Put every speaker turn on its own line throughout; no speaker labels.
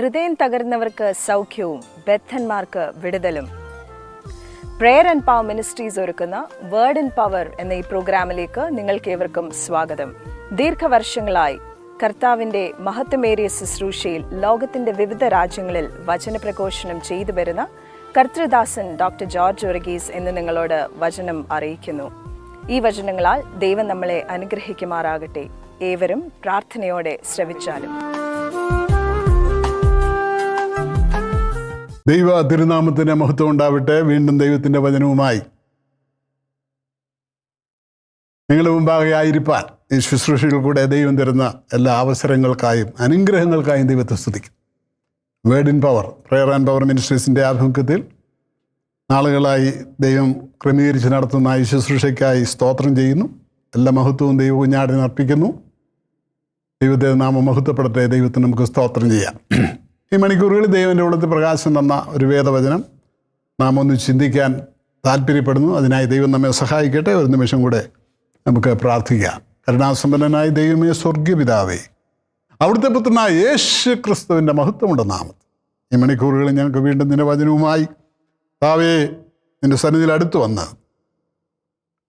ഹൃദയം തകർന്നവർക്ക് സൗഖ്യവും ബദ്ധന്മാർക്ക് വിടുതലും. പ്രേയർ ആൻഡ് പവർ മിനിസ്ട്രീസ് ഒരുക്കുന്ന വേർഡ് ആൻഡ് പവർ എന്ന ഈ പ്രോഗ്രാമിലേക്ക് നിങ്ങൾക്കേവർക്കും സ്വാഗതം. ദീർഘവർഷങ്ങളായി കർത്താവിൻ്റെ മഹത്വമേറിയ ശുശ്രൂഷയിൽ ലോകത്തിൻ്റെ വിവിധ രാജ്യങ്ങളിൽ വചനപ്രഘോഷണം ചെയ്തു വരുന്ന കർത്തൃദാസൻ ഡോക്ടർ ജോർജ് വർഗീസ് എന്ന് നിങ്ങളോട് വചനം അറിയിക്കുന്നു. ഈ വചനങ്ങളാൽ ദൈവം നമ്മളെ അനുഗ്രഹിക്കുമാറാകട്ടെ. ഏവരും പ്രാർത്ഥനയോടെ ശ്രവിച്ചാലും.
ദൈവ തിരുനാമത്തിൻ്റെ മഹത്വം ഉണ്ടാവട്ടെ. വീണ്ടും ദൈവത്തിൻ്റെ വചനവുമായി നിങ്ങളുടെ മുമ്പാകെ ആയിരിക്കാൻ ഈ ശുശ്രൂഷയിൽ കൂടെ ദൈവം തരുന്ന എല്ലാ അവസരങ്ങൾക്കായും അനുഗ്രഹങ്ങൾക്കായും ദൈവത്തെ സ്തുതിക്കും. Word in power, prayer and power മിനിസ്ട്രീസിൻ്റെ ആഭിമുഖ്യത്തിൽ നാളുകളായി ദൈവം ക്രമീകരിച്ച് നടത്തുന്ന ഈ ശുശ്രൂഷയ്ക്കായി സ്തോത്രം ചെയ്യുന്നു. എല്ലാ മഹത്വവും ദൈവ കുഞ്ഞാടിന് അർപ്പിക്കുന്നു. ദൈവത്തെ നാമം മഹത്വപ്പെടട്ടെ. ദൈവത്തിന് നമുക്ക് സ്തോത്രം ചെയ്യാം. ഈ മണിക്കൂറുകളിൽ ദൈവൻ്റെ ഉള്ളത്തിൽ പ്രകാശം തന്ന ഒരു വേദവചനം നാം ഒന്ന് ചിന്തിക്കാൻ താല്പര്യപ്പെടുന്നു. അതിനായി ദൈവം നമ്മെ സഹായിക്കട്ടെ. ഒരു നിമിഷം കൂടെ നമുക്ക് പ്രാർത്ഥിക്കാം. കരുണാസമ്പന്നനായ ദൈവമേ, സ്വർഗീയപിതാവേ, അവിടുത്തെ പുത്രനായ യേശു ക്രിസ്തുവിൻ്റെ മഹത്വമുള്ള നാമത്തിൽ ഈ മണിക്കൂറുകളിൽ ഞങ്ങൾക്ക് വീണ്ടും നിന്റെ വചനവുമായി താവേ നിന്റെ സന്നിധിയിൽ അടുത്ത് വന്ന്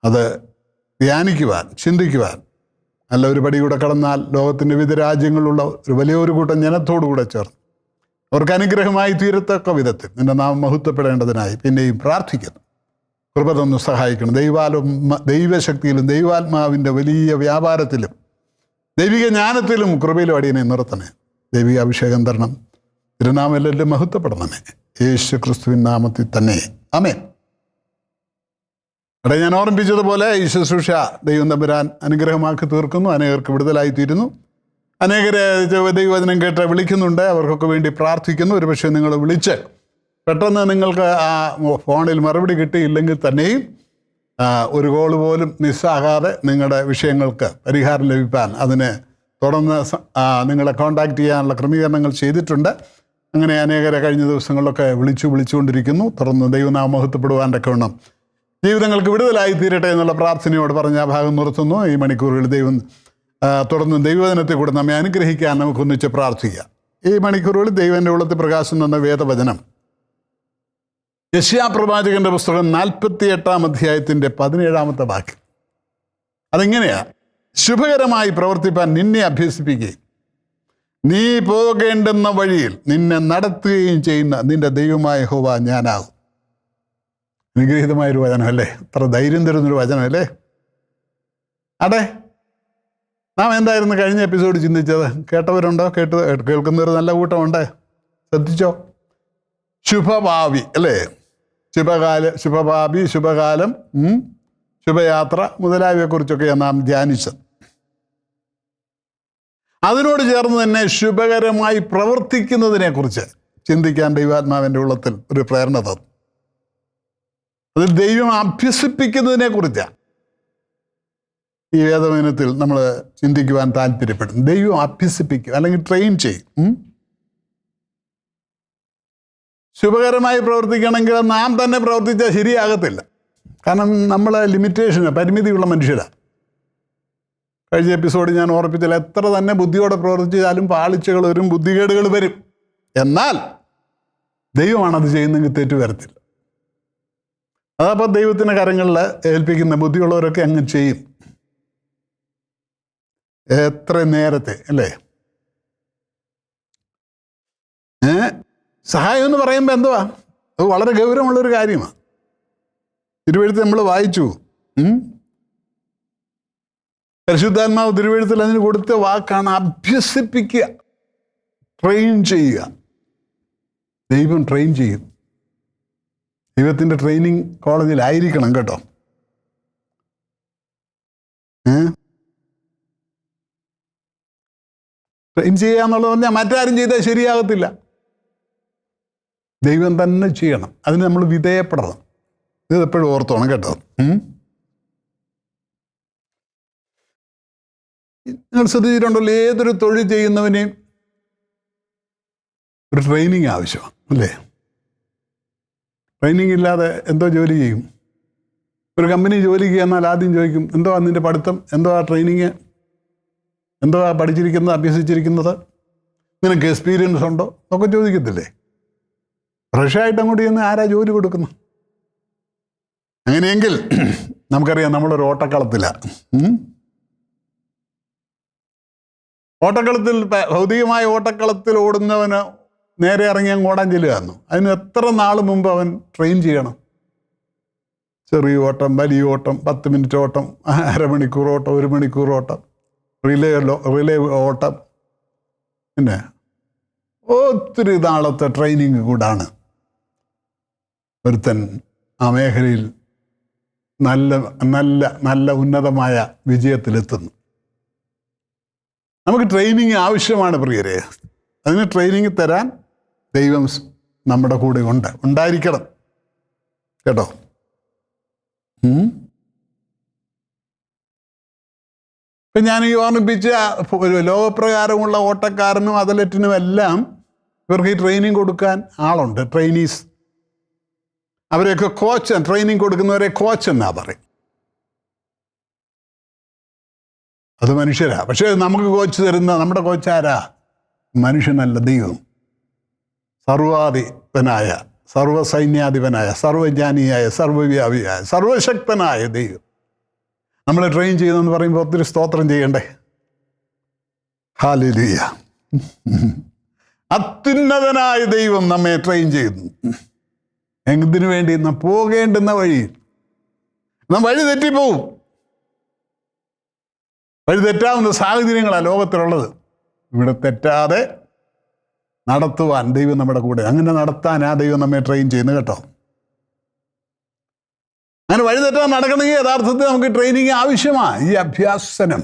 അത് ധ്യാനിക്കുവാൻ, ചിന്തിക്കുവാൻ, അല്ല ഒരു പടി കൂടെ കടന്നാൽ ലോകത്തിൻ്റെ വിവിധ രാജ്യങ്ങളിലുള്ള ഒരു വലിയൊരു കൂട്ടം ജനത്തോടു കൂടെ ചേർന്ന് അവർക്ക് അനുഗ്രഹമായി തീരത്തക്ക വിധത്തിൽ നിന്റെ നാമം മഹത്വപ്പെടേണ്ടതിനായി പിന്നെയും പ്രാർത്ഥിക്കുന്നു. കൃപ തന്നു സഹായിക്കണം. ദൈവശക്തിയിലും ദൈവാത്മാവിൻ്റെ വലിയ വ്യാപാരത്തിലും ദൈവിക ജ്ഞാനത്തിലും കൃപയിലും അടിയനെ നിർത്തണേ. ദൈവിക അഭിഷേകം തരണം. തിരുനാമം എല്ലാം മഹത്വപ്പെടണമേ. യേശു ക്രിസ്തുവിൻ നാമത്തിൽ തന്നെ ആമേൻ. അവിടെ ഞാൻ ഓർമ്മിപ്പിച്ചതുപോലെ ഈ ശുശ്രൂഷ ദൈവം തമ്പുരാൻ അനുഗ്രഹമാക്കി തീർക്കുന്നു. അനേകർക്ക് വിടുതലായി തീരുന്നു. അനേകരെ ദൈവവചനം കേട്ട് വിളിക്കുന്നുണ്ട്. അവർക്കൊക്കെ വേണ്ടി പ്രാർത്ഥിക്കുന്നു. ഒരുപക്ഷെ നിങ്ങൾ വിളിച്ച് പെട്ടെന്ന് നിങ്ങൾക്ക് ആ ഫോണിൽ മറുപടി കിട്ടിയില്ലെങ്കിൽ തന്നെയും ഒരു കോൾ പോലും മിസ്സാകാതെ നിങ്ങളുടെ വിഷയങ്ങൾക്ക് പരിഹാരം ലഭിക്കാൻ അതിന് തുടർന്ന് നിങ്ങളെ കോൺടാക്റ്റ് ചെയ്യാനുള്ള ക്രമീകരണങ്ങൾ ചെയ്തിട്ടുണ്ട്. അങ്ങനെ അനേകരെ കഴിഞ്ഞ ദിവസങ്ങളിലൊക്കെ വിളിച്ചുകൊണ്ടിരിക്കുന്നു. തുടർന്ന് ദൈവനാമം മഹത്വപ്പെടുവാനൊക്കെ വേണം. ജീവിതങ്ങൾക്ക് വിടുതലായി തീരട്ടെ എന്നുള്ള പ്രാർത്ഥനയോട് പറഞ്ഞ ആ ഭാഗം നിർത്തുന്നു. ഈ മണിക്കൂറുകളിൽ ദൈവം തുടർന്ന് ദൈവവചനത്തെ കൂടെ നമ്മെ അനുഗ്രഹിക്കാൻ നമുക്കൊന്നിച്ച് പ്രാർത്ഥിക്കാം. ഈ മണിക്കൂറുകളിൽ ദൈവൻ്റെ ഉള്ളത്തിൽ പ്രകാശം തന്ന വേദവചനം യെശയ്യാ പ്രവാചകന്റെ പുസ്തകം 48-ാം അധ്യായത്തിൻ്റെ 17-ാമത്തെ വാക്യം. അതെങ്ങനെയാ? ശുഭകരമായി പ്രവർത്തിപ്പാൻ നിന്നെ അഭ്യസിപ്പിക്കുകയും നീ പോകേണ്ടുന്ന വഴിയിൽ നിന്നെ നടത്തുകയും ചെയ്യുന്ന നിന്റെ ദൈവമായ യഹോവ ഞാനാകും. അനുഗ്രഹീതമായൊരു വചനമല്ലേ? അത്ര ധൈര്യം തരുന്നൊരു വചനമല്ലേ? അതെ, നാം എന്തായിരുന്നു കഴിഞ്ഞ എപ്പിസോഡ് ചിന്തിച്ചത്? കേട്ടവരുണ്ടോ? കേൾക്കുന്നവർ നല്ല കൂട്ടമുണ്ട്. ശ്രദ്ധിച്ചോ? ശുഭഭാവി അല്ലേ? ശുഭഭാവി, ശുഭകാലം, ശുഭയാത്ര മുതലായവയെക്കുറിച്ചൊക്കെയാണ് നാം ധ്യാനിച്ചത്. അതിനോട് ചേർന്ന് തന്നെ ശുഭകരമായി പ്രവർത്തിക്കുന്നതിനെക്കുറിച്ച് ചിന്തിക്കാൻ ദൈവാത്മാവിൻ്റെ ഉള്ളത്തിൽ ഒരു പ്രേരണ തന്നു. അതിൽ ദൈവം അഭ്യസിപ്പിക്കുന്നതിനെ കുറിച്ചാണ് ഈ വേദവചനത്തിൽ നമ്മൾ ചിന്തിക്കുവാൻ താല്പര്യപ്പെടുന്നു. ദൈവം അഭ്യസിപ്പിക്കും, അല്ലെങ്കിൽ ട്രെയിൻ ചെയ്യും. ശുഭകരമായി പ്രവർത്തിക്കണമെങ്കിൽ നാം തന്നെ പ്രവർത്തിച്ചാൽ ശരിയാകത്തില്ല. കാരണം നമ്മൾ പരിമിതിയുള്ള മനുഷ്യരാണ്. കഴിഞ്ഞ എപ്പിസോഡ് ഞാൻ ഓർപ്പിച്ചാൽ എത്ര തന്നെ ബുദ്ധിയോടെ പ്രവർത്തിച്ചാലും പാളിച്ചകൾ വരും, ബുദ്ധികേടുകൾ വരും. എന്നാൽ ദൈവമാണത് ചെയ്യുന്നെങ്കിൽ തെറ്റ് വരത്തില്ല. അതപ്പോൾ ദൈവത്തിൻ്റെ കരങ്ങളിൽ ഏൽപ്പിക്കുന്ന ബുദ്ധിയുള്ളവരൊക്കെ അങ്ങ് ചെയ്യും. എത്ര നേരത്തെ അല്ലേ? സഹായം എന്ന് പറയുമ്പോൾ എന്തുവാ? അത് വളരെ ഗൗരവമുള്ളൊരു കാര്യമാണ്. തിരുവെഴുത്ത് നമ്മൾ വായിച്ചു. പരിശുദ്ധാത്മാവ് തിരുവെഴുത്തിൽ അതിന് കൊടുത്ത വാക്കാണ് അഭ്യസിപ്പിക്കുക, ട്രെയിൻ ചെയ്യുക. ദൈവം ട്രെയിൻ ചെയ്യും. ദൈവത്തിൻ്റെ ട്രെയിനിങ് കോളേജിലായിരിക്കണം കേട്ടോ. ട്രെയിൻ ചെയ്യുക എന്നുള്ളത് പറഞ്ഞാൽ മറ്റാരും ചെയ്താൽ ശരിയാകത്തില്ല. ദൈവം തന്നെ ചെയ്യണം. അതിന് നമ്മൾ വിധേയപ്പെടണം. ഇത് എപ്പോഴും ഓർത്തോണം കേട്ടോ. നിങ്ങൾ ശ്രദ്ധിച്ചിട്ടുണ്ടല്ലോ, ഏതൊരു തൊഴിൽ ചെയ്യുന്നവനെയും ഒരു ട്രെയിനിങ് ആവശ്യമാണ് അല്ലേ? ട്രെയിനിങ് ഇല്ലാതെ എന്തോ ജോലി ചെയ്യും. ഒരു കമ്പനി ജോലിക്ക് എന്നാൽ ആദ്യം ചോദിക്കും, എന്തോ നിൻ്റെ പഠിത്തം, എന്തോ ട്രെയിനിങ്, എന്തോ പഠിച്ചിരിക്കുന്നത്, അഭ്യസിച്ചിരിക്കുന്നത്. നിനക്ക് എക്സ്പീരിയൻസ് ഉണ്ടോ എന്നൊക്കെ ചോദിക്കത്തില്ലേ? ഫ്രഷായിട്ട് അങ്ങോട്ട് ചെന്ന് ആരാ ജോലി കൊടുക്കുന്നു? അങ്ങനെയെങ്കിൽ നമുക്കറിയാം നമ്മളൊരു ഓട്ടക്കളത്തിലാണ്. ഓട്ടക്കളത്തിൽ, ഭൗതികമായ ഓട്ടക്കളത്തിൽ ഓടുന്നവന് നേരെ ഇറങ്ങി അങ്ങ് ഓടാൻ ചെല്ലുകയെന്നു. അതിന് എത്ര നാൾ മുമ്പ് അവൻ ട്രെയിൻ ചെയ്യണം? ചെറിയ ഓട്ടം, വലിയ ഓട്ടം, 10 മിനിറ്റ് ഓട്ടം, അരമണിക്കൂർ ഓട്ടം, 1 മണിക്കൂർ ഓട്ടം, റിലേ ഓട്ടം, പിന്നെ ഒത്തിരി നാളത്തെ ട്രെയിനിങ് കൂടാണ് ഒരുത്തൻ ആ മേഖലയിൽ നല്ല നല്ല നല്ല ഉന്നതമായ വിജയത്തിലെത്തുന്നു. നമുക്ക് ട്രെയിനിങ് ആവശ്യമാണ് പ്രിയരെ. അതിന് ട്രെയിനിങ് തരാൻ ദൈവം നമ്മുടെ കൂടെ ഉണ്ടായിരിക്കണം കേട്ടോ. ഇപ്പം ഞാൻ ഈ ഓർമ്മിപ്പിച്ച ലോകപ്രകാരമുള്ള ഓട്ടക്കാരനും അത്ലറ്റിനും എല്ലാം ഇവർക്ക് ഈ ട്രെയിനിങ് കൊടുക്കാൻ ആളുണ്ട്, ട്രെയിനീസ്. അവരെയൊക്കെ കോച്ച്, ട്രെയിനിങ് കൊടുക്കുന്നവരെ കോച്ച് എന്നാ പറയും. അത് മനുഷ്യരാ. പക്ഷേ നമുക്ക് കോച്ച് തരുന്ന നമ്മുടെ കോച്ച് ആരാ? മനുഷ്യനല്ല, ദൈവം. സർവാധിപനായ, സർവ്വസൈന്യാധിപനായ, സർവ്വജ്ഞാനിയായ, സർവ്വവ്യാപിയായ, സർവശക്തനായ ദൈവം നമ്മളെ ട്രെയിൻ ചെയ്യുന്നെന്ന് പറയുമ്പോൾ ഒത്തിരി സ്തോത്രം ചെയ്യണ്ടേ? ഹല്ലേലൂയ. അത്യുന്നതനായ ദൈവം നമ്മെ ട്രെയിൻ ചെയ്യുന്നു. എന്തിനു വേണ്ടി? നാം പോകേണ്ടുന്ന വഴി. നാം വഴി തെറ്റിപ്പോവും. വഴി തെറ്റാവുന്ന സാഹചര്യങ്ങളാണ് ലോകത്തിലുള്ളത്. ഇവിടെ തെറ്റാതെ നടത്തുവാൻ ദൈവം നമ്മുടെ കൂടെ. അങ്ങനെ നടത്താൻ ആ ദൈവം നമ്മെ ട്രെയിൻ ചെയ്യുന്നു കേട്ടോ. അങ്ങനെ വഴി തെറ്റാൻ നടക്കണമെങ്കിൽ യഥാർത്ഥത്തിൽ നമുക്ക് ട്രെയിനിങ് ആവശ്യമാണ്. ഈ അഭ്യസനം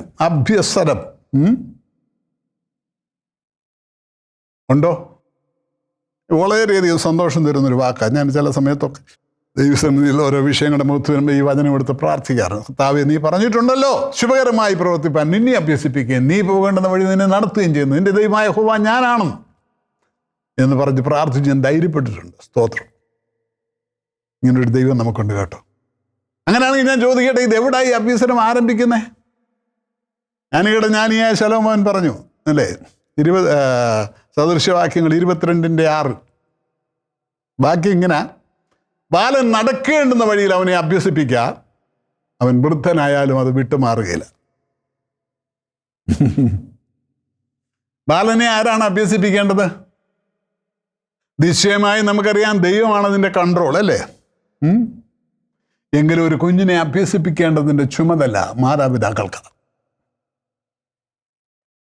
ഉണ്ടോ? വളരെയധികം സന്തോഷം തരുന്നൊരു വാക്കാണ്. ഞാൻ ചില സമയത്തൊക്കെ ദൈവസന്നിധിയിൽ ഓരോ വിഷയങ്ങളുടെ മുഖത്ത് വരുമ്പോൾ ഈ വചനം എടുത്ത് പ്രാർത്ഥിക്കാറുണ്ട്. കർത്താവേ, നീ പറഞ്ഞിട്ടുണ്ടല്ലോ ശുഭകരമായി പ്രവർത്തിപ്പാൻ, നിന്നെ അഭ്യസിപ്പിക്കുകയും നീ പോകേണ്ടുന്ന വഴി നിന്നെ നടത്തുകയും ചെയ്യുന്നു. നിന്റെ ദൈവമായ യഹോവ ഞാനാണെന്ന് എന്ന് പറഞ്ഞ് പ്രാർത്ഥിച്ച് ഞാൻ ധൈര്യപ്പെട്ടിട്ടുണ്ട്. സ്തോത്രം. ഇങ്ങനൊരു ദൈവം നമുക്കുണ്ട് കേട്ടോ. അങ്ങനെയാണെങ്കിൽ ഞാൻ ചോദിക്കട്ടെ, ഇത് എവിടായി അഭ്യസനം ആരംഭിക്കുന്നത്? ജ്ഞാനിയായ ശലോമോൻ പറഞ്ഞു അല്ലേ, സദൃശവാക്യങ്ങൾ 22:6. ബാക്കി ഇങ്ങനെ: ബാലൻ നടക്കേണ്ടുന്ന വഴിയിൽ അവനെ അഭ്യസിപ്പിക്കുക, അവൻ വൃദ്ധനായാലും അത് വിട്ടുമാറുകയില്ല. ബാലനെ ആരാണ് അഭ്യസിപ്പിക്കേണ്ടത്? നിശ്ചയമായി നമുക്കറിയാം ദൈവമാണ് അതിൻ്റെ കൺട്രോൾ അല്ലേ. എങ്കിലും ഒരു കുഞ്ഞിനെ അഭ്യസിപ്പിക്കേണ്ടതിൻ്റെ ചുമതല മാതാപിതാക്കൾക്കാണ്.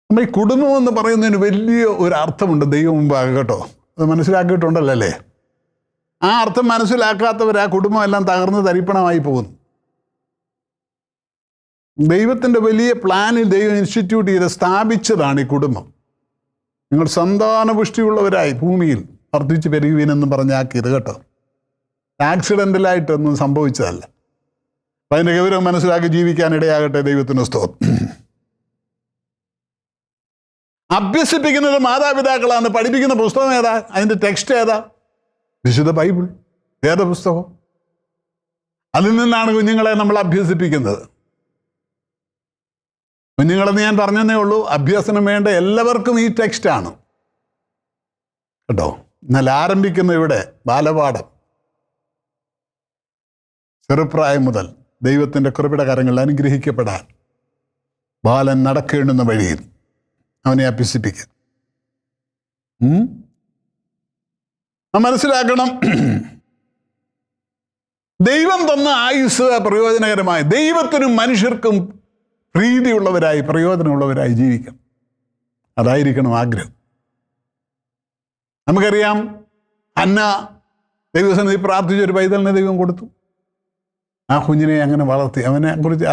നമ്മൾ ഈ കുടുംബം എന്ന് പറയുന്നതിന് വലിയ ഒരു അർത്ഥമുണ്ട് ദൈവം മുമ്പാകെ കേട്ടോ. അത് മനസ്സിലാക്കിയിട്ടുണ്ടല്ലോ അല്ലേ? ആ അർത്ഥം മനസ്സിലാക്കാത്തവർ ആ കുടുംബം എല്ലാം തകർന്ന് തരിപ്പണമായി പോകുന്നു. ദൈവത്തിൻ്റെ വലിയ പ്ലാനിൽ ദൈവം ഇൻസ്റ്റിറ്റ്യൂട്ട് ചെയ്ത് സ്ഥാപിച്ചതാണ് ഈ കുടുംബം. നിങ്ങൾ സന്താനപുഷ്ടിയുള്ളവരായി ഭൂമിയിൽ വർദ്ധിച്ച് പെരുകുവീനെന്ന് പറഞ്ഞാക്കിയത് കേട്ടോ. ആക്സിഡൻ്റലായിട്ടൊന്നും സംഭവിച്ചതല്ല. അപ്പം അതിൻ്റെ ഗൗരവം മനസ്സിലാക്കി ജീവിക്കാൻ ഇടയാകട്ടെ. ദൈവത്തിന് സ്തോത്രം. അഭ്യസിപ്പിക്കുന്നത് മാതാപിതാക്കളാണ്. പഠിപ്പിക്കുന്ന പുസ്തകം ഏതാ? അതിൻ്റെ ടെക്സ്റ്റ് ഏതാ? വിശുദ്ധ ബൈബിൾ, വേദപുസ്തകം. അതിൽ നിന്നാണ് കുഞ്ഞുങ്ങളെ നമ്മൾ അഭ്യസിപ്പിക്കുന്നത്. കുഞ്ഞുങ്ങളെന്ന് ഞാൻ പറഞ്ഞതേ ഉള്ളൂ. അഭ്യസനം വേണ്ട എല്ലാവർക്കും ഈ ടെക്സ്റ്റാണ് കേട്ടോ. എന്നാൽ ആരംഭിക്കുന്ന ഇവിടെ ബാലപാഠം. ചെറുപ്രായം മുതൽ ദൈവത്തിൻ്റെ കൃപയുടെ കരങ്ങളിൽ അനുഗ്രഹിക്കപ്പെടാൻ ബാലൻ നടക്കേണ്ടുന്ന വഴിയിൽ അവനെ അഭ്യസിപ്പിക്കുക. മനസ്സിലാക്കണം, ദൈവം തന്ന ആയുസ് പ്രയോജനകരമായി ദൈവത്തിനും മനുഷ്യർക്കും പ്രീതിയുള്ളവരായി പ്രയോജനമുള്ളവരായി ജീവിക്കണം. അതായിരിക്കണം ആഗ്രഹം. നമുക്കറിയാം, ഹന്ന ദൈവസന്നിധി പ്രാർത്ഥിച്ചൊരു പൈതലിനെ ദൈവം കൊടുത്തു. ആ കുഞ്ഞിനെ അങ്ങനെ വളർത്തി. അവനെ കുറിച്ച്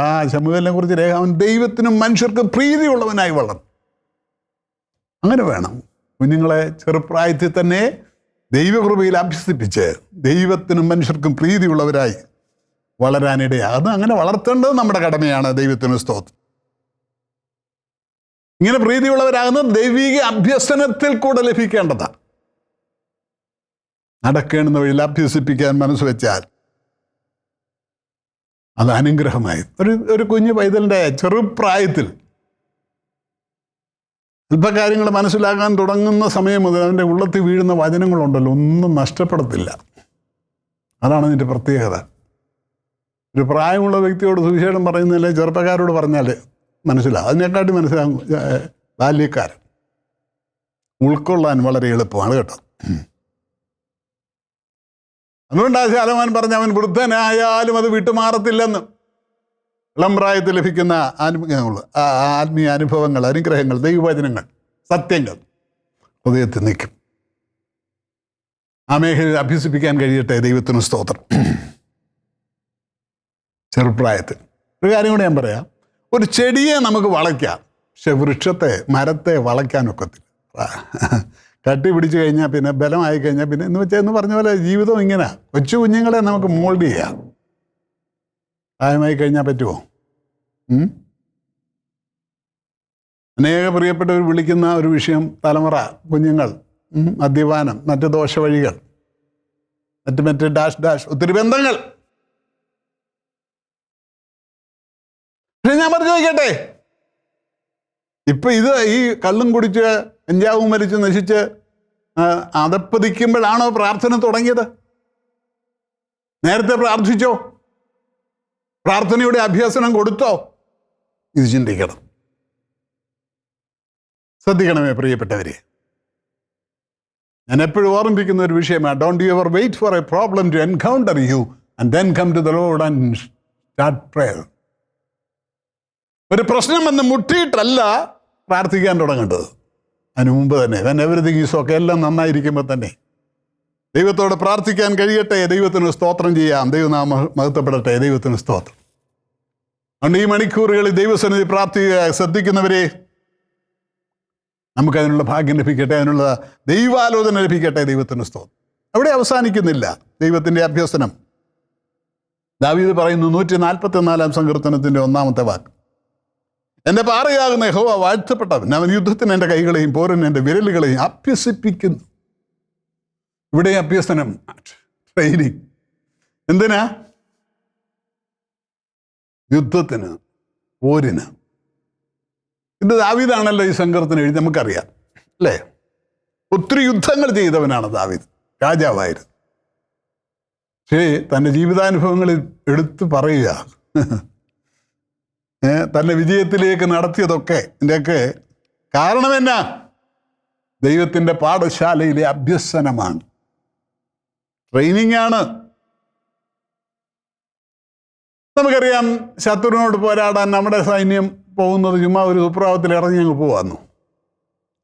ആ ശമൂവേലിനെ കുറിച്ച് രേഖ, അവൻ ദൈവത്തിനും മനുഷ്യർക്കും പ്രീതിയുള്ളവനായി വളർന്നു. അങ്ങനെ വേണം കുഞ്ഞുങ്ങളെ ചെറുപ്രായത്തിൽ തന്നെ ദൈവകൃപയിൽ അഭ്യസിപ്പിച്ച് ദൈവത്തിനും മനുഷ്യർക്കും പ്രീതിയുള്ളവരായി വളരാനിടയാണ്. അത് അങ്ങനെ വളർത്തേണ്ടത് നമ്മുടെ കടമയാണ്. ദൈവത്തിന് സ്തോത്രം. ഇങ്ങനെ പ്രീതിയുള്ളവരാകുന്നത് ദൈവിക അഭ്യസനത്തിൽ കൂടെ ലഭിക്കേണ്ടതാണ്. നടക്കേണ്ടുന്ന വഴിയിൽ അഭ്യസിപ്പിക്കാൻ മനസ്സ് വെച്ചാൽ അത് അനുഗ്രഹമായി. ഒരു കുഞ്ഞു പൈതലിൻ്റെ ചെറുപ്രായത്തിൽ അല്പകാര്യങ്ങൾ മനസ്സിലാക്കാൻ തുടങ്ങുന്ന സമയം മുതൽ അതിൻ്റെ ഉള്ളത്തിൽ വീഴുന്ന വചനങ്ങളുണ്ടല്ലോ, ഒന്നും നഷ്ടപ്പെടത്തില്ല. അതാണ് അതിൻ്റെ പ്രത്യേകത. ഒരു പ്രായമുള്ള വ്യക്തിയോട് സുവിശേഷം പറയുന്നില്ല, ചെറുപ്പക്കാരോട് പറഞ്ഞാൽ മനസ്സിലാവും. അതിനെക്കാട്ടി മനസ്സിലാകും ബാല്യക്കാരൻ. ഉൾക്കൊള്ളാൻ വളരെ എളുപ്പമാണ് കേട്ടോ. അതുകൊണ്ടാണ് ശലോമോൻ പറഞ്ഞ, അവൻ വൃദ്ധനായാലും അത് വിട്ടുമാറത്തില്ലെന്ന്. ഇളം പ്രായത്തിൽ ലഭിക്കുന്ന ആത്മീയ അനുഭവങ്ങൾ, അനുഗ്രഹങ്ങൾ, ദൈവവചനങ്ങൾ, സത്യങ്ങൾ ഹൃദയത്തിൽ നിൽക്കും. ആ മേഖലയിൽ അഭ്യസിപ്പിക്കാൻ കഴിയട്ടെ. ദൈവത്തിന് സ്തോത്രം. ചെറുപ്രായത്തിൽ ഒരു കാര്യം കൂടെ ഞാൻ പറയാം. ഒരു ചെടിയെ നമുക്ക് വളയ്ക്കാം, പക്ഷെ വൃക്ഷത്തെ, മരത്തെ വളയ്ക്കാനൊക്കത്തില്ല. കട്ടി പിടിച്ചു കഴിഞ്ഞാൽ പിന്നെ, ബലമായി കഴിഞ്ഞാൽ പിന്നെ എന്ന് പറഞ്ഞ പോലെ ജീവിതം ഇങ്ങനെ. കൊച്ചു കുഞ്ഞുങ്ങളെ നമുക്ക് മോൾഡ് ചെയ്യാം, പ്രായമായി കഴിഞ്ഞാൽ പറ്റുമോ? അനേക പ്രിയപ്പെട്ടവർ വിളിക്കുന്ന ഒരു വിഷയം തലമുറ, കുഞ്ഞുങ്ങൾ, മദ്യപാനം, മറ്റ് ദോഷവഴികൾ, മറ്റ് ഡാഷ് ഒത്തിരി ബന്ധങ്ങൾ. പക്ഷെ ഞാൻ പറഞ്ഞു ചോദിക്കട്ടെ, ഇപ്പൊ ഇത് ഈ കള്ളും കുടിച്ച് കഞ്ചാവും വലിച്ച് നശിച്ച് അതപ്പതിക്കുമ്പോഴാണോ പ്രാർത്ഥന തുടങ്ങിയത്? നേരത്തെ പ്രാർത്ഥിച്ചോ? പ്രാർത്ഥനയുടെ അഭ്യസനം കൊടുത്തോ? ഇത് ചിന്തിക്കണം. ശ്രദ്ധിക്കണമേ പ്രിയപ്പെട്ടവരെ. ഞാൻ എപ്പോഴും ഓർമ്മിപ്പിക്കുന്ന ഒരു വിഷയമാണ്, don't you ever wait for a problem to encounter you and then come to the lord and start prayer. ഒരു പ്രശ്നം വന്ന് മുട്ടിയിട്ടല്ല പ്രാർത്ഥിക്കാൻ തുടങ്ങേണ്ടത്. അതിന് മുമ്പ് തന്നെ, വെൻ എവരിതിങ് ഈസ് ഓക്കെ, എല്ലാം നന്നായിരിക്കുമ്പോൾ തന്നെ ദൈവത്തോട് പ്രാർത്ഥിക്കാൻ കഴിയട്ടെ. ദൈവത്തിന് സ്തോത്രം ചെയ്യാം. ദൈവനാമം മഹത്വപ്പെടട്ടെ. ദൈവത്തിന് സ്തോത്രം. അതുകൊണ്ട് ഈ മണിക്കൂറുകളിൽ ദൈവസന്നിധി പ്രാർത്ഥിക്കുക. ശ്രദ്ധിക്കുന്നവരെ, നമുക്കതിനുള്ള ഭാഗ്യം ലഭിക്കട്ടെ, അതിനുള്ള ദൈവാലോചന ലഭിക്കട്ടെ. ദൈവത്തിന് സ്തോത്രം. അവിടെ അവസാനിക്കുന്നില്ല ദൈവത്തിൻ്റെ അഭ്യസനം. ദാവീദ് പറയുന്നു 144 സങ്കീർത്തനത്തിൻ്റെ 1-ാമത്തെ വാക്ക്, എൻ്റെ പാറയാകുന്ന യഹോവ വാഴ്ത്തപ്പെട്ടവൻ, അവൻ യുദ്ധത്തിന് എൻ്റെ കൈകളെയും പോരിന് എൻ്റെ വിരലുകളെയും അഭ്യസിപ്പിക്കുന്നു. ഇവിടെ അഭ്യസനം, ട്രെയിനിങ്. എന്തിനാ? യുദ്ധത്തിന്, പോരിന്. ഇത് ദാവീദാണല്ലോ ഈ സങ്കീർത്തനം എഴുതി, നമുക്കറിയാം അല്ലേ? ഒത്തിരി യുദ്ധങ്ങൾ ചെയ്തവനാണ് ദാവീദ്, രാജാവായിരുന്നു. പക്ഷേ തൻ്റെ ജീവിതാനുഭവങ്ങളിൽ എടുത്തു പറയുക, തൻ്റെ വിജയത്തിലേക്ക് നടത്തിയതൊക്കെ, ഇതിൻ്റെയൊക്കെ കാരണം എന്നാ? ദൈവത്തിൻ്റെ പാഠശാലയിലെ അഭ്യസനമാണ്, ട്രെയിനിങ് ആണ്. നമുക്കറിയാം, ശത്രുവിനോട് പോരാടാൻ നമ്മുടെ സൈന്യം പോകുന്നത് ചുമ്മാ ഒരു സുപ്രഭാതത്തിൽ ഇറങ്ങി അങ്ങ് പോവാന്നു,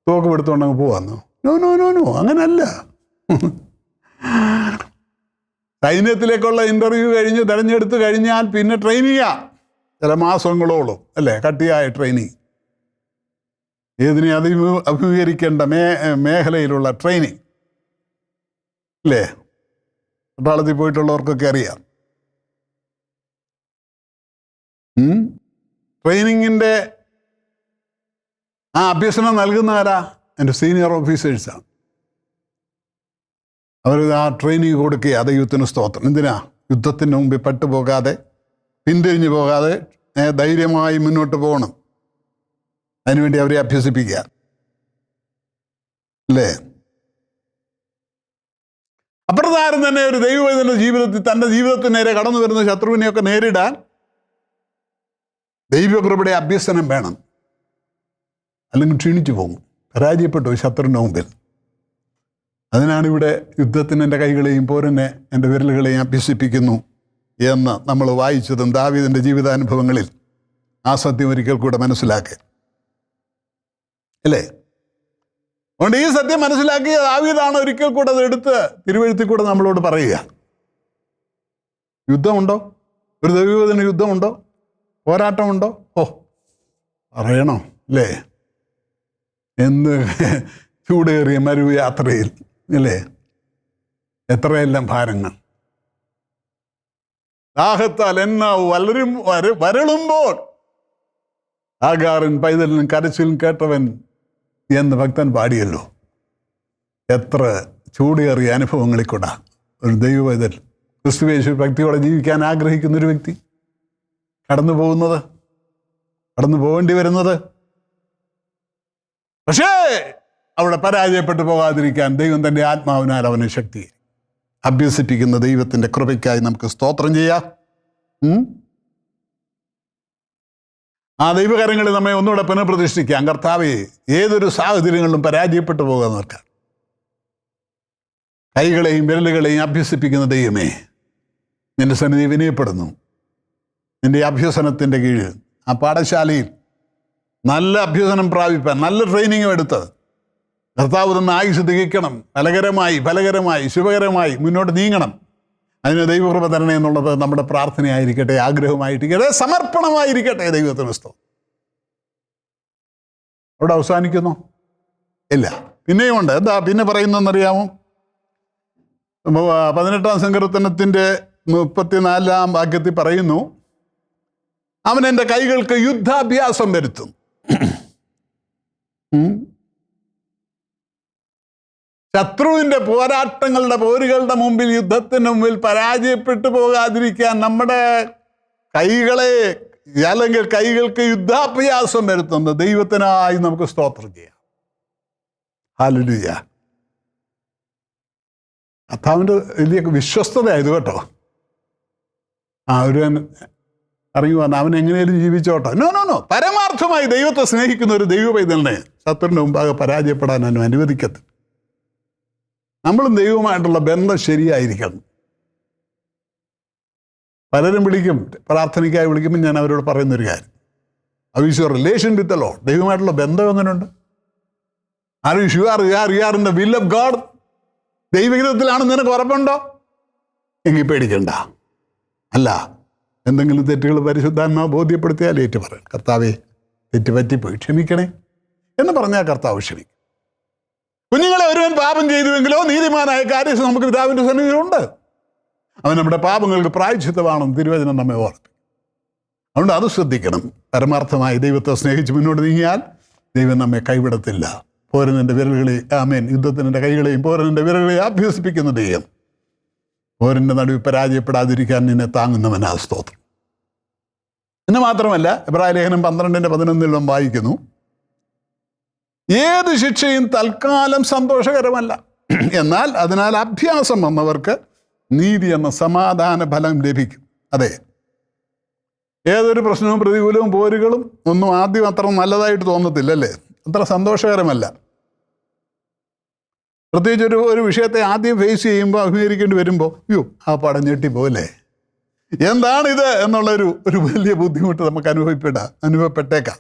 തോക്ക് എടുത്തുകൊണ്ട് അങ്ങ് പോവാന്നു. നോ നോ നോ നോ, അങ്ങനല്ല. സൈന്യത്തിലേക്കുള്ള ഇൻ്റർവ്യൂ കഴിഞ്ഞ് തിരഞ്ഞെടുത്ത് കഴിഞ്ഞാൽ പിന്നെ ട്രെയിനിങ്ങാ, ചില മാസങ്ങളോളം അല്ലേ, കട്ടിയായ ട്രെയിനിങ്. ഏതിനെ അഭിമുഖീകരിക്കേണ്ട മേഖലയിലുള്ള ട്രെയിനിങ് അല്ലേ? പട്ടാളത്തിൽ പോയിട്ടുള്ളവർക്കൊക്കെ അറിയാം. ട്രെയിനിങ്ങിൻ്റെ ആ അഭ്യസനം നൽകുന്നവരാ? എൻ്റെ സീനിയർ ഓഫീസേഴ്സാണ്. അവർ ആ ട്രെയിനിങ് കൊടുക്കുക. ദൈവത്തിന് സ്തോത്രം. എന്തിനാ? യുദ്ധത്തിന് മുമ്പിൽ പെട്ടുപോകാതെ, പിന്തിരിഞ്ഞു പോകാതെ ധൈര്യമായി മുന്നോട്ട് പോകണം. അതിനുവേണ്ടി അവരെ അഭ്യസിപ്പിക്കുക അല്ലേ? അപ്രകാരം തന്നെ ഒരു ദൈവവേദന ജീവിതത്തിൽ, തൻ്റെ ജീവിതത്തിന് നേരെ കടന്നു വരുന്ന ശത്രുവിനെയൊക്കെ നേരിടാൻ ദൈവകൃപയുടെ അഭ്യസനം വേണം. അല്ലെങ്കിൽ ക്ഷീണിച്ചു പോകും, പരാജയപ്പെട്ടു ശത്രുവിൻ്റെ മുമ്പിൽ. അതിനാണ് ഇവിടെ യുദ്ധത്തിന് എൻ്റെ കൈകളെയും പോരിനെ എൻ്റെ വിരലുകളെയും അഭ്യസിപ്പിക്കുന്നു എന്ന് നമ്മൾ വായിച്ചതും ദാവീദിൻ്റെ ജീവിതാനുഭവങ്ങളിൽ ആ സത്യം ഒരിക്കൽ കൂടെ മനസ്സിലാക്കുക അല്ലേ? അതുകൊണ്ട് ഈ സത്യം മനസ്സിലാക്കിയ ദാവീദാണ് ഒരിക്കൽ കൂടെ അത് എടുത്ത് തിരുവെഴുത്തിൽ കൂടെ നമ്മളോട് പറയുക. യുദ്ധമുണ്ടോ? ഒരു ദൈവവേദന യുദ്ധമുണ്ടോ? പോരാട്ടമുണ്ടോ? ഓ, പറയണോ അല്ലേ? എന്ന് ചൂടേറിയ മരുയാത്രയിൽ അല്ലേ, എത്രയെല്ലാം ഭാരങ്ങൾ. ദാഹത്താൽ എന്നാവ് വരളുമ്പോൾ ആഗാറിൻ പൈതലിനും കരച്ചിലും കേട്ടവൻ എന്ന് ഭക്തൻ പാടിയല്ലോ. എത്ര ചൂടേറിയ അനുഭവങ്ങളിൽ കൂടാ ഒരു ദൈവപൈതൽ, ക്രിസ്തുവേശു ഭക്തിയോടെ ജീവിക്കാൻ ആഗ്രഹിക്കുന്ന ഒരു വ്യക്തി കടന്നു പോകേണ്ടി വരുന്നത്. പക്ഷേ അവിടെ പരാജയപ്പെട്ടു പോകാതിരിക്കാൻ ദൈവം തൻ്റെ ആത്മാവിനാൽ അവനെ ശക്തി അഭ്യസിപ്പിക്കുന്ന ദൈവത്തിൻ്റെ കൃപയ്ക്കായി നമുക്ക് സ്തോത്രം ചെയ്യാം. ആ ദൈവകരങ്ങളിൽ നമ്മെ ഒന്നുകൂടെ പുനഃപ്രതിഷ്ഠിക്കാം. കർത്താവേ, ഏതൊരു സാഹചര്യങ്ങളിലും പരാജയപ്പെട്ടു പോകാൻ നോക്കാം. കൈകളെയും വിരലുകളെയും അഭ്യസിപ്പിക്കുന്ന ദൈവമേ, നിന്റെ സന്നിധി വിനയപ്പെടുന്നു. നിന്റെ അഭ്യസനത്തിൻ്റെ കീഴിൽ ആ പാഠശാലയിൽ നല്ല അഭ്യസനം പ്രാപിപ്പാൻ, നല്ല ട്രെയിനിങ്ങും എടുത്ത് കർത്താവ് തന്ന ആയുസ് തികയ്ക്കണം. ഫലകരമായി ശുഭകരമായി മുന്നോട്ട് നീങ്ങണം. അതിന് ദൈവകൃപ തരണേ എന്നുള്ളത് നമ്മുടെ പ്രാർത്ഥനയായിരിക്കട്ടെ, ആഗ്രഹമായിരിക്കട്ടെ, സമർപ്പണമായിരിക്കട്ടെ. ദൈവത്തിന് സ്തോത്രം. അവിടെ അവസാനിക്കുന്നു? ഇല്ല, പിന്നെയും ഉണ്ട്. എന്താ പിന്നെ പറയുന്നതെന്നറിയാമോ? 18-ാം സങ്കീർത്തനത്തിൻ്റെ 34-ാം വാക്യത്തിൽ പറയുന്നു, അവൻ എൻ്റെ കൈകൾക്ക് യുദ്ധാഭ്യാസം വരുത്തും. ശത്രുവിൻ്റെ പോരുകളുടെ മുമ്പിൽ, യുദ്ധത്തിന് മുമ്പിൽ പരാജയപ്പെട്ടു പോകാതിരിക്കാൻ നമ്മുടെ കൈകളെ, അല്ലെങ്കിൽ കൈകൾക്ക് യുദ്ധാഭ്യാസം വരുത്തുന്ന ദൈവത്തിനായി നമുക്ക് സ്തോത്രം ചെയ്യാം. ഹല്ലേലൂയ. കർത്താവിൻ്റെ വലിയ വിശ്വസ്തതയായത് കേട്ടോ. ഒരു അറിയുവാൻ അവൻ എങ്ങനെയും ജീവിച്ചോട്ടോ. നോ, പരമാർത്ഥമായി ദൈവത്തെ സ്നേഹിക്കുന്ന ഒരു ദൈവ പൈതലിനെ ശത്രുവിൻ്റെ മുമ്പാകെ പരാജയപ്പെടാൻ അനുവദിക്കത്തില്ല. നമ്മളും ദൈവവുമായിട്ടുള്ള ബന്ധം ശരിയായിരിക്കണം. പലരും വിളിക്കും, പ്രാർത്ഥനയ്ക്കായി വിളിക്കുമ്പോൾ ഞാൻ അവരോട് പറയുന്നൊരു കാര്യം, how is your relation with the lord? ദൈവമായിട്ടുള്ള ബന്ധം എങ്ങനെയുണ്ട്? Are you are in the will of God? ദൈവഹിതത്തിലാണെന്ന് നിനക്ക് ഉറപ്പുണ്ടോ? എങ്കിൽ പേടിക്കണ്ട. അല്ല, എന്തെങ്കിലും തെറ്റുകൾ പരിശുദ്ധാത്മാവ് ബോധ്യപ്പെടുത്തിയാൽ ഏറ്റു പറയും, കർത്താവേ തെറ്റ് പറ്റിപ്പോയി, ക്ഷമിക്കണേ എന്ന് പറഞ്ഞാൽ കർത്താവ് ക്ഷമിക്കും. കുഞ്ഞുങ്ങളെ, ഒരുവൻ പാപം ചെയ്തുവെങ്കിലോ നീതിമാനായ കാര്യം നമുക്ക് പിതാവിൻ്റെ സന്നിധിയിലുണ്ട്. അവൻ നമ്മുടെ പാപങ്ങൾക്ക് പ്രായശ്ചിത്തമാണെന്ന് തിരുവചനം നമ്മെ ഓർപ്പിക്കും. അതുകൊണ്ട് അത് ശ്രദ്ധിക്കണം. പരമാർത്ഥമായി ദൈവത്തെ സ്നേഹിച്ച് മുന്നോട്ട് നീങ്ങിയാൽ ദൈവം നമ്മെ കൈവിടത്തില്ല. പോരനിൻ്റെ വിരലുകളെ, ആമേൻ, യുദ്ധത്തിൻ്റെ കൈകളെയും പോരനിൻ്റെ വിരലുകളെയും അഭ്യസിപ്പിക്കുന്ന ദൈവം പോരൻ്റെ നടുവിൽ പരാജയപ്പെടാതിരിക്കാൻ നിന്നെ താങ്ങുന്നവനാ സ്തോത്രം. എന്ന് മാത്രമല്ല, എബ്രായ ലേഖനം 12:11 വായിക്കുന്നു, ഏത് ശിക്ഷയും തൽക്കാലം സന്തോഷകരമല്ല, എന്നാൽ അതിനാൽ അഭ്യാസം വന്നവർക്ക് നീതി എന്ന സമാധാന ഫലം ലഭിക്കും. അതെ, ഏതൊരു പ്രശ്നവും പ്രതികൂലവും പോരുകളും ഒന്നും ആദ്യം അത്ര നല്ലതായിട്ട് തോന്നത്തില്ലല്ലേ, അത്ര സന്തോഷകരമല്ല. പ്രത്യേകിച്ച് ഒരു വിഷയത്തെ ആദ്യം ഫേസ് ചെയ്യുമ്പോൾ, അഭിമുഖീകരിക്കേണ്ടി വരുമ്പോൾ ആ പടം ഞെട്ടിപ്പോല്ലേ, എന്താണിത് എന്നുള്ളൊരു വലിയ ബുദ്ധിമുട്ട് നമുക്ക് അനുഭവപ്പെട്ടേക്കാം.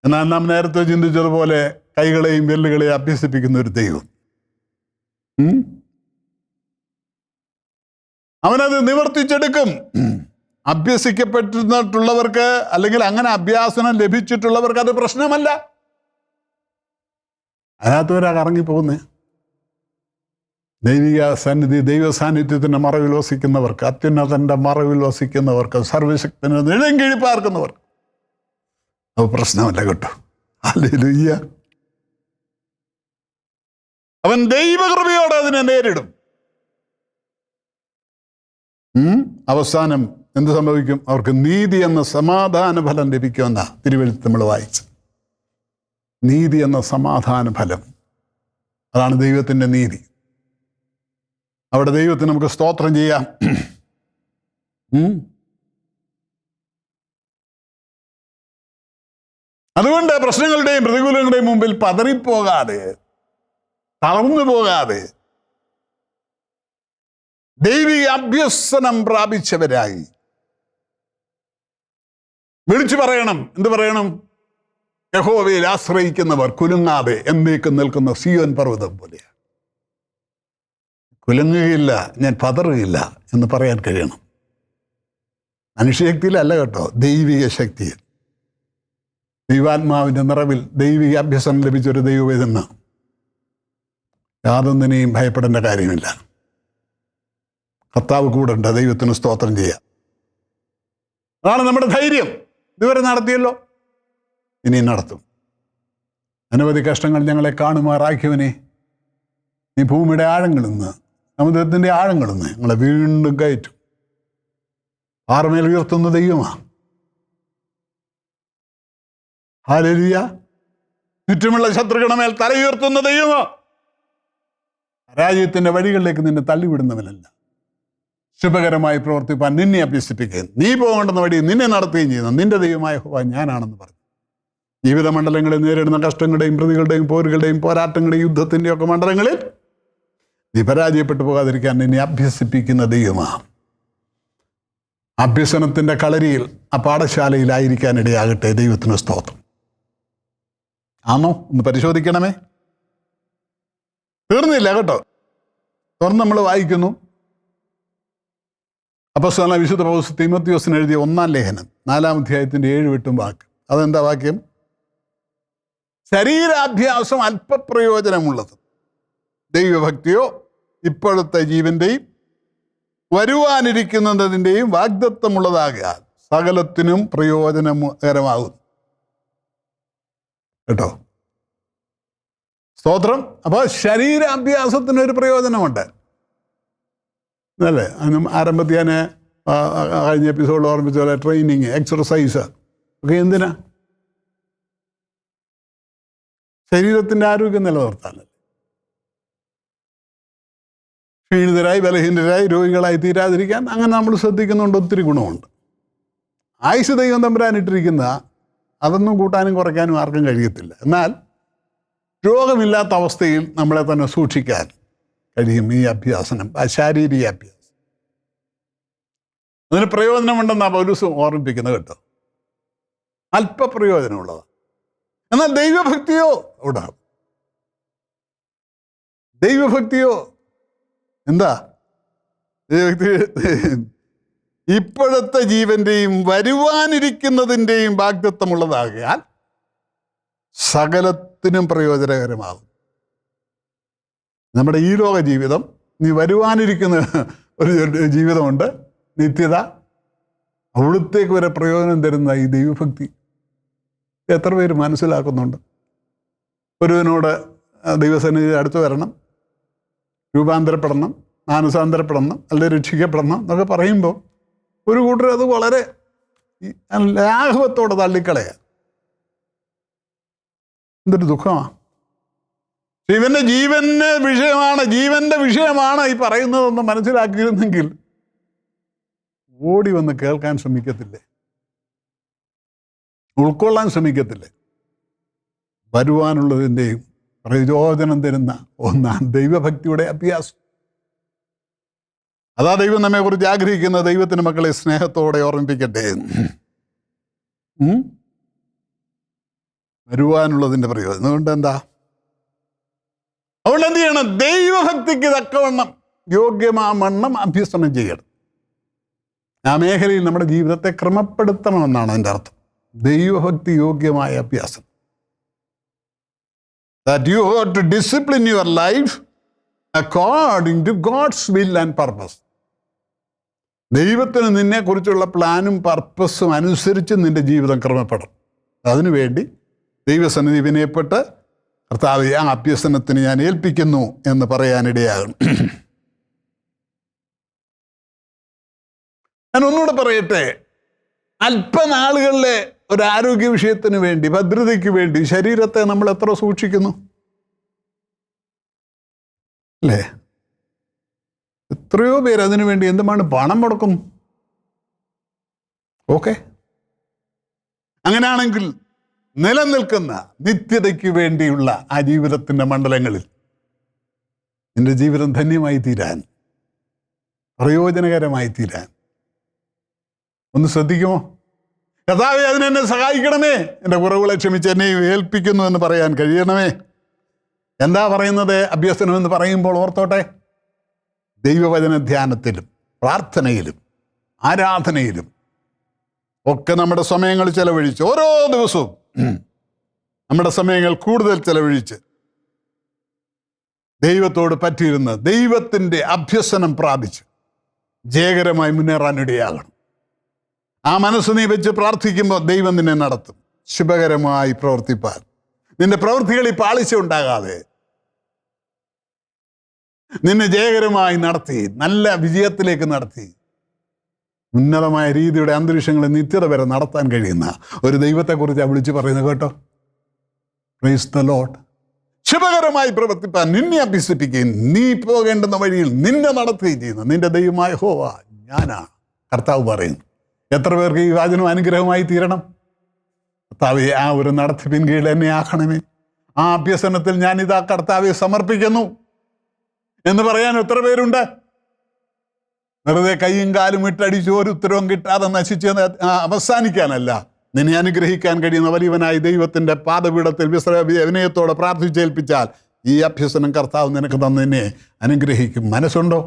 എന്നാൽ നാം നേരത്തെ ചിന്തിച്ചതുപോലെ കൈകളെയും വിരലുകളെയും അഭ്യസിപ്പിക്കുന്ന ഒരു ദൈവം, അവനത് നിവർത്തിച്ചെടുക്കും. അഭ്യസിക്കപ്പെട്ടിട്ടുള്ളവർക്ക്, അല്ലെങ്കിൽ അങ്ങനെ അഭ്യാസനം ലഭിച്ചിട്ടുള്ളവർക്ക് അത് പ്രശ്നമല്ല. അതിനകത്തുവരാ കറങ്ങിപ്പോകുന്നേ. ദൈവ സാന്നിധ്യത്തിൻ്റെ മറവിൽ വസിക്കുന്നവർക്ക്, അത്യുന്നതൻ്റെ മറവിൽ വസിക്കുന്നവർക്ക്, സർവശക്തന് നിഴങ്കിഴി പാർക്കുന്നവർക്ക് അത് പ്രശ്നമല്ല കേട്ടോ. ഹല്ലേലൂയ. അവൻ ദൈവകൃപയോടെ അതിനെ നേരിടും. അവസാനം എന്ത് സംഭവിക്കും? അവർക്ക് നീതി എന്ന സമാധാന ഫലം ലഭിക്കുമെന്ന തിരുവെഴുത്ത് നമ്മൾ വായിച്ചു. നീതി എന്ന സമാധാന ഫലം, അതാണ് ദൈവത്തിൻ്റെ നീതി. അവിടെ ദൈവത്തിന് നമുക്ക് സ്തോത്രം ചെയ്യാം. അതുകൊണ്ട് പ്രശ്നങ്ങളുടെയും പ്രതികൂലങ്ങളുടെയും മുമ്പിൽ പതറിപ്പോകാതെ, തളർന്നു പോകാതെ, ദൈവിക അഭ്യസനം പ്രാപിച്ചവരായി വിളിച്ചു പറയണം. എന്ത് പറയണം? യഹോവയിൽ ആശ്രയിക്കുന്നവർ കുലുങ്ങാതെ എന്നേക്കും നിൽക്കുന്ന സിയോൻ പർവ്വതം പോലെയാണ്. കുലുങ്ങുകയില്ല, ഞാൻ പതറുകയില്ല എന്ന് പറയാൻ കഴിയണം. മനുഷ്യശക്തിയിലല്ല കേട്ടോ, ദൈവിക ശക്തിയിൽ, ദൈവാത്മാവിൻ്റെ നിറവിൽ ദൈവിക അഭ്യസനം ലഭിച്ചൊരു ദൈവവേദന യാതൊന്നിനെയും ഭയപ്പെടേണ്ട കാര്യമില്ല. കർത്താവ് കൂടെ ഉണ്ട്. ദൈവത്തിന് സ്തോത്രം ചെയ്യാം. അതാണ് നമ്മുടെ ധൈര്യം. ഇതുവരെ നടത്തിയല്ലോ, ഇനിയും നടത്തും. അനവധി കഷ്ടങ്ങൾ ഞങ്ങളെ കാണുമാറാക്കിയവനെ, നീ ഭൂമിയുടെ ആഴങ്ങളിൽ നിന്ന്, സമുദ്രത്തിൻ്റെ ആഴങ്ങളിൽ നിന്ന് ഞങ്ങളെ വീണ്ടും കയറ്റും. ആർമേൽ ഉയർത്തുന്ന ദൈവമാണ്. ഹല്ലേലൂയ. ചുറ്റുമുള്ള ശത്രുക്കളുടെ മേൽ തലയുയർത്തുന്ന ദൈവമോ, പരാജയത്തിന്റെ വഴികളിലേക്ക് നിന്നെ തള്ളിവിടുന്നവനല്ല. ശുഭകരമായി പ്രവർത്തിപ്പാൻ നിന്നെ അഭ്യസിപ്പിക്കുകയും നീ പോകേണ്ടുന്ന വഴി നിന്നെ നടത്തുകയും ചെയ്യുന്ന നിന്റെ ദൈവമായ യഹോവ ഞാനാണെന്ന് പറഞ്ഞു. ജീവിത മണ്ഡലങ്ങളിൽ നേരിടുന്ന കഷ്ടങ്ങളുടെയും പ്രതികളുടെയും പോരുകളുടെയും പോരാട്ടങ്ങളുടെയും യുദ്ധത്തിൻ്റെയും ഒക്കെ മണ്ഡലങ്ങളിൽ നീ പരാജയപ്പെട്ടു പോകാതിരിക്കാൻ നിന്നെ അഭ്യസിപ്പിക്കുന്ന ദൈവമാണ്. അഭ്യസനത്തിൻ്റെ കളരിയിൽ ആ പാഠശാലയിലായിരിക്കാനിടയാകട്ടെ. ദൈവത്തിന് സ്തോത്രം. ആണോ? ഒന്ന് പരിശോധിക്കണമേ. തീർന്നില്ല കേട്ടോ. തുറന്ന് നമ്മൾ വായിക്കുന്നു. അപ്പോസ്തലനായ വിശുദ്ധ പൗലോസ് തീമോഥെയോസിന് എഴുതിയ 1-ാം ലേഖനം 4-ാം അധ്യായത്തിൻ്റെ 7-8 വാക്ക്. അതെന്താ വാക്യം? ശരീരാഭ്യാസം അല്പപ്രയോജനമുള്ളത്, ദൈവഭക്തിയോ ഇപ്പോഴത്തെ ജീവന്റെയും വരുവാനിരിക്കുന്നതിൻ്റെയും വാഗ്ദത്തമുള്ളതാകാൻ സകലത്തിനും പ്രയോജനകരമാകുന്നു. കേട്ടോ? സ്തോത്രം. അപ്പോൾ ശരീരാഭ്യാസത്തിനൊരു പ്രയോജനമുണ്ട് അല്ലേ? അതിനും ആരംഭത്തിൽ ഞാൻ കഴിഞ്ഞ എപ്പിസോഡിൽ ഓർമ്മിച്ച പോലെ ട്രെയിനിങ്, എക്സർസൈസ് ഒക്കെ എന്തിനാ? ശരീരത്തിൻ്റെ ആരോഗ്യം നിലനിർത്താനല്ലേ. ക്ഷീണിതരായി ബലഹീനരായി രോഗികളായി തീരാതിരിക്കാൻ അങ്ങനെ നമ്മൾ ശ്രദ്ധിക്കുന്നുണ്ട്. ഒത്തിരി ഗുണമുണ്ട്. ആയുസ് ദൈവം തമ്പുരാനിട്ടിരിക്കുന്ന അതൊന്നും കൂട്ടാനും കുറയ്ക്കാനും ആർക്കും കഴിയത്തില്ല. എന്നാൽ രോഗമില്ലാത്ത അവസ്ഥയിൽ നമ്മളെ തന്നെ സൂക്ഷിക്കാൻ കഴിയും ഈ അഭ്യാസനം, ശാരീരിക അഭ്യാസം. അതിന് പ്രയോജനമുണ്ടെന്നാണ് പൗലോസ് ഓർമ്മിപ്പിക്കുന്നത് കേട്ടോ. അല്പപ്രയോജനമുള്ളതാണ്. എന്നാൽ ദൈവഭക്തിയോ അവിടെ ദൈവഭക്തിയോ എന്താ? ദൈവഭക്തി ഇപ്പോഴത്തെ ജീവന്റെയും വരുവാനിരിക്കുന്നതിൻ്റെയും വാഗ്ദത്തമുള്ളതാകിയാൽ സകലത്തിനും പ്രയോജനകരമാകും. നമ്മുടെ ഈ ലോക ജീവിതം, നീ വരുവാനിരിക്കുന്ന ഒരു ജീവിതമുണ്ട്, നിത്യത, അവിടുത്തേക്ക് വരെ പ്രയോജനം തരുന്ന ഈ ദൈവഭക്തി എത്ര പേര് മനസ്സിലാക്കുന്നുണ്ട്? ഒരുവനോട് ദൈവസന്നിധി അടുത്ത് വരണം, രൂപാന്തരപ്പെടണം, മാനസാന്തരപ്പെടണം, അല്ലെങ്കിൽ രക്ഷിക്കപ്പെടണം എന്നൊക്കെ പറയുമ്പോൾ ഒരു കൂട്ടർ അത് വളരെ ലാഘവത്തോടെ തള്ളിക്കളയാ. എന്തൊരു ദുഃഖമാണ്. ഇവൻ്റെ ജീവന്റെ വിഷയമാണ് ഈ പറയുന്നതെന്ന് മനസ്സിലാക്കിയിരുന്നെങ്കിൽ ഓടി വന്ന് കേൾക്കാൻ ശ്രമിക്കത്തില്ലേ, ഉൾക്കൊള്ളാൻ ശ്രമിക്കത്തില്ലേ? വരുവാനുള്ളതിൻ്റെയും പ്രയോജനം തരുന്ന ഒന്നാണ് ദൈവഭക്തിയുടെ അഭ്യാസം. അതാ ദൈവം നമ്മെക്കുറിച്ച് ആഗ്രഹിക്കുന്ന. ദൈവത്തിന് മക്കളെ സ്നേഹത്തോടെ ഓർമ്മിപ്പിക്കട്ടെ. വരുവാനുള്ളതിൻ്റെ പ്രയോജനം. അതുകൊണ്ട് എന്താ? അതുകൊണ്ട് എന്ത് ചെയ്യണം? ദൈവഭക്തിക്ക് തക്കവണ്ണം യോഗ്യമാവണ്ണം അഭ്യസനം ചെയ്യണം. ആ മേഖലയിൽ നമ്മുടെ ജീവിതത്തെ ക്രമപ്പെടുത്തണമെന്നാണ് അതിൻ്റെ അർത്ഥം. ദൈവഭക്തി യോഗ്യമായ അഭ്യാസം. That you ought to discipline your life according to God's will and purpose. ദൈവത്തിന് നിന്നെക്കുറിച്ചുള്ള പ്ലാനും പർപ്പസും അനുസരിച്ച് നിന്റെ ജീവിതം ക്രമപ്പെടണം. അതിനുവേണ്ടി ദൈവസന്നിധി വിനയപ്പെട്ട് കർത്താവേ, ആ അഭ്യസനത്തിന് ഞാൻ ഏൽപ്പിക്കുന്നു എന്ന് പറയാനിടയാകണം. ഞാൻ ഒന്നുകൂടെ പറയട്ടെ. അല്പനാളുകളിലെ ഒരു ആരോഗ്യ വിഷയത്തിന് വേണ്ടി, ഭദ്രതയ്ക്ക് വേണ്ടി ശരീരത്തെ നമ്മൾ എത്ര സൂക്ഷിക്കുന്നു അല്ലേ? എത്രയോ പേര് അതിനു വേണ്ടി എന്തുമാണ് പണം മുടക്കുന്നു. ഓക്കെ, അങ്ങനെയാണെങ്കിൽ നിലനിൽക്കുന്ന നിത്യതയ്ക്ക് വേണ്ടിയുള്ള ആ ജീവിതത്തിൻ്റെ മണ്ഡലങ്ങളിൽ നിന്റെ ജീവിതം ധന്യമായി തീരാൻ, പ്രയോജനകരമായി തീരാൻ ഒന്ന് ശ്രദ്ധിക്കുമോ? കർത്താവേ, അതിനെന്നെ സഹായിക്കണമേ, എൻ്റെ കുറവുകളെ ക്ഷമിച്ച് എന്നെ ഏൽപ്പിക്കുന്നു എന്ന് പറയാൻ കഴിയണമേ. എന്താ പറയുന്നത്? അഭ്യസനം എന്ന് പറയുമ്പോൾ ഓർത്തോട്ടെ, ദൈവവചന ധ്യാനത്തിലും പ്രാർത്ഥനയിലും ആരാധനയിലും ഒക്കെ നമ്മുടെ സമയങ്ങൾ ചെലവഴിച്ച്, ഓരോ ദിവസവും നമ്മുടെ സമയങ്ങൾ കൂടുതൽ ചെലവഴിച്ച് ദൈവത്തോട് പറ്റിയിരുന്ന് ദൈവത്തിൻ്റെ അഭ്യസനം പ്രാപിച്ച് ജയകരമായി മുന്നേറാനിടയാകണം. ആ മനസ്സ് നീ വെച്ച് പ്രാർത്ഥിക്കുമ്പോൾ ദൈവം നിന്നെ നടത്തും. ശുഭകരമായി പ്രവർത്തിപ്പാൻ, നിന്റെ പ്രവൃത്തികളിൽ പാളിച്ച ഉണ്ടാകാതെ നിന്നെ ജയകരമായി നടത്തി, നല്ല വിജയത്തിലേക്ക് നടത്തി, ഉന്നതമായ രീതിയുടെ അന്തരീക്ഷങ്ങളെ നിത്യത വരെ നടത്താൻ കഴിയുന്ന ഒരു ദൈവത്തെക്കുറിച്ചാണ് വിളിച്ച് പറയുന്നത് കേട്ടോ. Praise the lord. ശുഭകരമായി പ്രവർത്തിപ്പാൻ നിന്നെ അഭ്യസിപ്പിക്കുകയും നീ പോകേണ്ടുന്ന വഴിയിൽ നിന്നെ നടത്തുകയും ചെയ്യുന്ന നിന്റെ ദൈവമായ യഹോവ ഞാനാണ്. കർത്താവ് പറയുന്നു. എത്ര പേർക്ക് ഈ വചനം അനുഗ്രഹമായി തീരണം? കർത്താവെ, ആ ഒരു നടത്തിപ്പിൻ കീഴിൽ എന്നെ ആക്കണമേ. ആ അഭ്യസനത്തിൽ ഞാനിതാ കർത്താവെ സമർപ്പിക്കുന്നു എന്ന് പറയാൻ എത്ര പേരുണ്ട്? വെറുതെ കൈയും കാലും ഇട്ടടിച്ച് ഒരു ഉത്തരവും കിട്ടാതെ നശിച്ച് അവസാനിക്കാനല്ല, നിന്നെ അനുഗ്രഹിക്കാൻ കഴിയുന്ന വലിയവനായി ദൈവത്തിൻ്റെ പാദപീഠത്തിൽ വിനയത്തോടെ പ്രാർത്ഥിച്ചേൽപ്പിച്ചാൽ ഈ അഭ്യസനം കർത്താവ് നിനക്ക് തന്ന് നിന്നെ അനുഗ്രഹിക്കും. മനസ്സുണ്ടോ?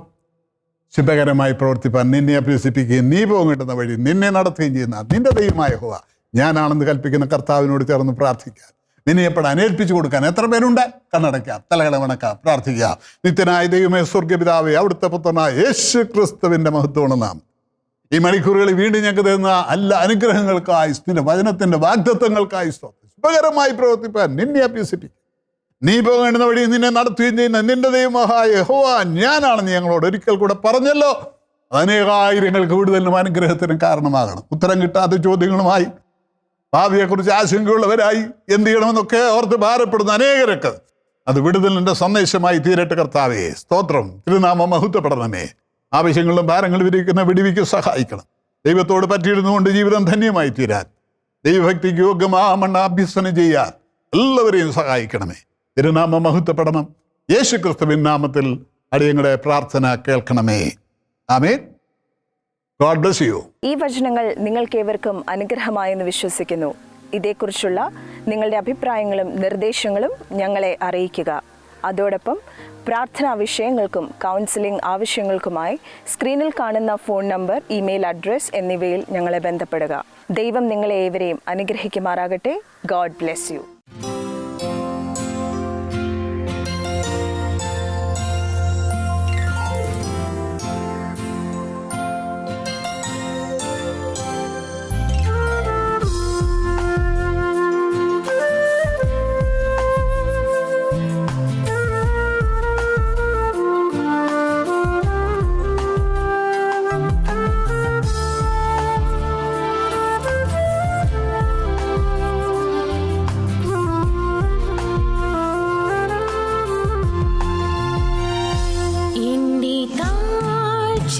ശുഭകരമായി പ്രവർത്തിപ്പാൻ നിന്നെ അഭ്യസിപ്പിക്കുകയും നീ പോകേണ്ടുന്ന വഴി നിന്നെ നടത്തുകയും ചെയ്യുന്ന നിന്റെ ദൈവമായ യഹോവ ഞാനാണെന്ന് കൽപ്പിക്കുന്ന കർത്താവിനോട് ചേർന്ന് പ്രാർത്ഥിക്കാൻ, നിന്നെ എപ്പോഴും ഏൽപ്പിച്ചു കൊടുക്കാൻ എത്ര പേരുണ്ട്? കണ്ണടയ്ക്കാം, തലകളെ വണക്കാം, പ്രാർത്ഥിക്കാം. നിത്യനായ ദൈവമേ, സ്വർഗ്ഗപിതാവേ, അവിടുത്തെ പുത്രനായ യേശു ക്രിസ്തുവിൻ്റെ മഹത്വമാണ് നാം ഈ മണിക്കൂറുകളിൽ വീണ്ടും ഞങ്ങൾക്ക് തരുന്ന എല്ലാ അനുഗ്രഹങ്ങൾക്കായി, നിന്റെ വചനത്തിൻ്റെ വാഗ്ദത്തങ്ങൾക്കായി സ്തോത്രം. ശുഭകരമായി പ്രവർത്തിപ്പാൻ നിന്നെ അഭ്യസിപ്പിക്കും, നീ പോകേണ്ടുന്ന വഴി നിന്നെ നടത്തുകയും ചെയ്യുന്ന നിന്റെ ദൈവമായ യഹോവ ഞാനാണെന്ന് ഞങ്ങളോട് ഒരിക്കൽ കൂടെ പറഞ്ഞല്ലോ. അനേകായിരങ്ങൾക്ക് വിടുതലിനും അനുഗ്രഹത്തിനും കാരണമാകണം. ഉത്തരം കിട്ടാത്ത ചോദ്യങ്ങളുമായി ഭാവിയെക്കുറിച്ച് ആശങ്കയുള്ളവരായി എന്ത് ചെയ്യണമെന്നൊക്കെ ഓർത്ത് ഭാരപ്പെടുന്ന അനേകരൊക്കെ അത് വിടുതലിൻ്റെ സന്ദേശമായി തീരട്ടെ. കർത്താവേ സ്തോത്രം. തിരുനാമം മഹത്വപ്പെടണമേ. ആവശ്യങ്ങളും ഭാരങ്ങളും ഇരിക്കുന്ന വിടുവിക്ക് സഹായിക്കണം. ദൈവത്തോട് പറ്റിയിരുന്നുകൊണ്ട് ജീവിതം ധന്യമായി തീരാൻ, ദൈവഭക്തിക്ക് യോഗ്യമാമണ്ണ അഭ്യസനം ചെയ്യാൻ എല്ലാവരെയും സഹായിക്കണമേ. തിരുനാമം മഹത്വപ്പെടണം. യേശു ക്രിസ്തുവിൻ നാമത്തിൽ അടിയങ്ങളുടെ പ്രാർത്ഥന കേൾക്കണമേ. ആമേൻ. God bless you.
ഈ വചനങ്ങൾ നിങ്ങൾക്കേവർക്കും അനുഗ്രഹമായെന്ന് വിശ്വസിക്കുന്നു. ഇതേക്കുറിച്ചുള്ള നിങ്ങളുടെ അഭിപ്രായങ്ങളും നിർദ്ദേശങ്ങളും ഞങ്ങളെ അറിയിക്കുക. അതോടൊപ്പം പ്രാർത്ഥനാ വിഷയങ്ങൾക്കും കൗൺസിലിംഗ് ആവശ്യങ്ങൾക്കുമായി സ്ക്രീനിൽ കാണുന്ന ഫോൺ നമ്പർ, ഇമെയിൽ അഡ്രസ് എന്നിവയിൽ ഞങ്ങളെ ബന്ധപ്പെടുക. ദൈവം നിങ്ങളെ ഏവരെയും അനുഗ്രഹിക്കുമാറാകട്ടെ. God bless U.
താഴ്ച